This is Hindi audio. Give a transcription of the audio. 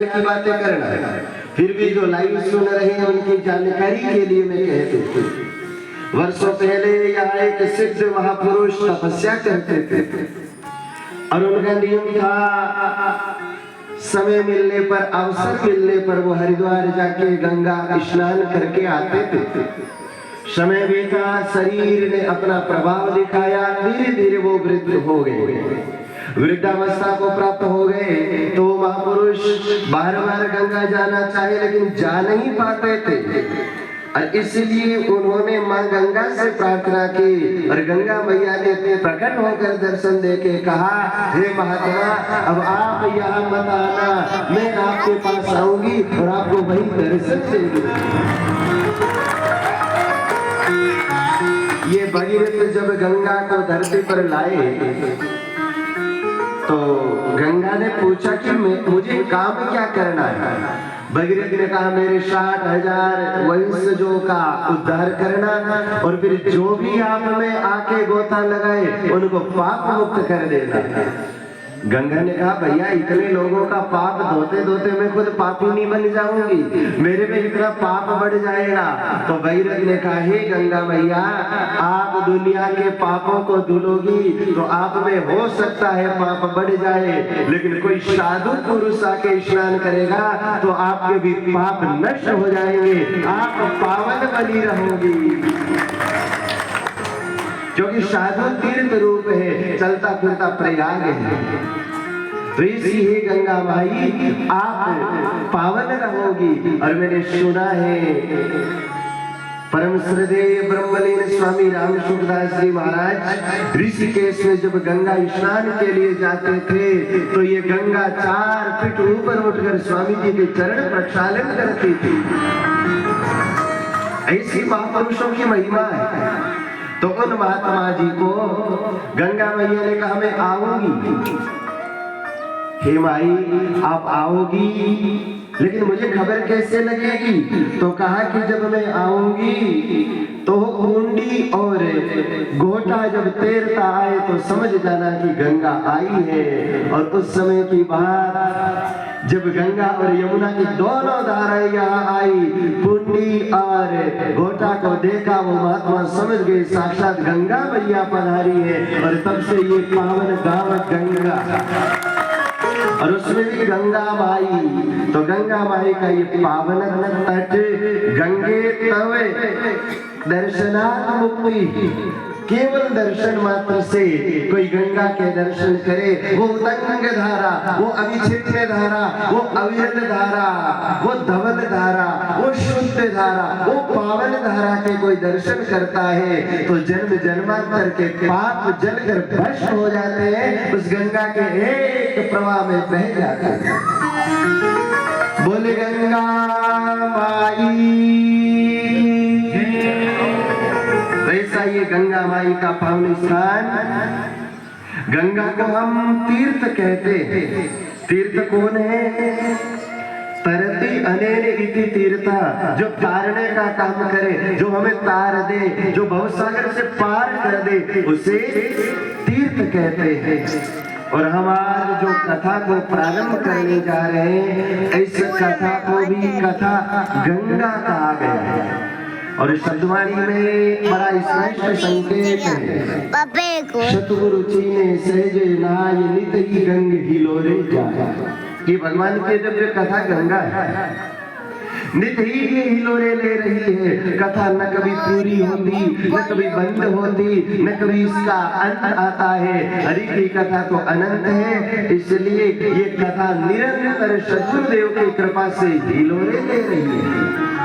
की बातें करना, फिर भी जो लाइव सुन रहे हैं उनकी जानकारी के लिए मैं कहती हूँ। वर्षों पहले यहाँ एक सिद्ध महापुरुष तपस्या करते थे और उनका नियम था समय मिलने पर, अवसर मिलने पर वो हरिद्वार जाके गंगा स्नान करके आते थे। समय बीता, शरीर ने अपना प्रभाव दिखाया, धीरे धीरे वो वृद्ध हो गए, वृद्धावस्था को प्राप्त हो गए। तो महापुरुष बार बार गंगा जाना चाहे लेकिन जा नहीं पाते थे और इसलिए उन्होंने मां गंगा से प्रार्थना की और गंगा मैया ने प्रकट होकर दर्शन देके कहा, हे महात्मा, अब आप यहाँ मत आना, मैं आपके पास आऊंगी और आपको वही दर्शन देंगी। ये भगीरथ जब गंगा को धरती पर लाए तो गंगा ने पूछा कि मुझे काम क्या करना है। भगीरथ ने कहा, मेरे 60,000 वंशजों का उद्धार करना और फिर जो भी आप में आके गोता लगाए उनको पाप मुक्त कर देना। गंगा ने कहा, भैया इतने लोगों का पाप धोते धोते मैं खुद पापी नहीं बन जाऊंगी, मेरे में इतना पाप बढ़ जाएगा। तो भगीरथ ने कहा, हे गंगा मैया, आप दुनिया के पापों को धुलोगी तो आप में हो सकता है पाप बढ़ जाए, लेकिन कोई साधु पुरुष आके स्नान करेगा तो आपके भी पाप नष्ट हो जाएंगे, आप पावन बनी रहोगी। क्योंकि साधु तीर्थ रूप है, चलता फिरता प्रयाग है। तो इसी गंगा माई आप पावन रहोगी। और मैंने सुना है परम श्रद्धेय ब्रह्मलीन स्वामी राम सुखदास जी महाराज ऋषिकेश में जब गंगा स्नान के लिए जाते थे तो ये गंगा 4 फीट ऊपर उठकर स्वामी जी के चरण प्रक्षालन करती थी। ऐसी महापुरुषों की महिमा है। तो उन महात्मा जी को गंगा मैया ने कहा, मैं आऊंगी। हे माई, आप आओगी लेकिन मुझे खबर कैसे लगेगी? तो कहा कि जब मैं आऊंगी तो कुंडी और गोटा जब तैरता आए तो समझ जाना कि गंगा आई है। और उस समय की बात, जब गंगा और यमुना की दोनों धाराएं यहाँ आई, कुंडी और गोटा को देखा, वो महात्मा समझ गए साक्षात गंगा मैया पधारी है। और तब से ये पावन गांव गंगा और उसमें भी गंगा माई। तो गंगा माई का ये पावन तट, गंगे तव दर्शनात् मुक्ति, केवल दर्शन मात्र से कोई गंगा के दर्शन करे, वो उदंग धारा, वो अविच्छिन्न धारा, वो अविरत धारा, वो धवल धारा, वो शुद्ध धारा, वो पावन धारा के कोई दर्शन करता है तो जन्म जन्मांतर के पाप जलकर भस्म हो जाते हैं, उस गंगा के एक प्रवाह में बह जाते हैं। बोले गंगा माई। ऐसा ये गंगा माई का पावन स्थान। गंगा को हम तीर्थ कहते हैं। तीर्थ कौन है? तरती अनेन इति तीर्था, जो तारने का काम करे, जो हमें तार दे, जो भवसागर से पार कर दे, उसे तीर्थ कहते हैं। और हमारे जो कथा को प्रारंभ करने जा रहे हैं, इस कथा को भी कथा गंगा कहा गया है। और शब्दवाणी में बड़ा स्पष्ट संकेत है, सतगुरु चीने सहजे नाय नित ही गंग हिलोरे जाए। ये भगवान की दिव्य कथा गंगा है, नित ही ये हिलोरे ले रही है। कथा न कभी पूरी होती, न कभी बंद होती, न कभी इसका अंत आता है। हरि की कथा तो अनंत है, इसलिए ये कथा निरंतर सद्गुरुदेव की कृपा से हिलोरे ले रही है।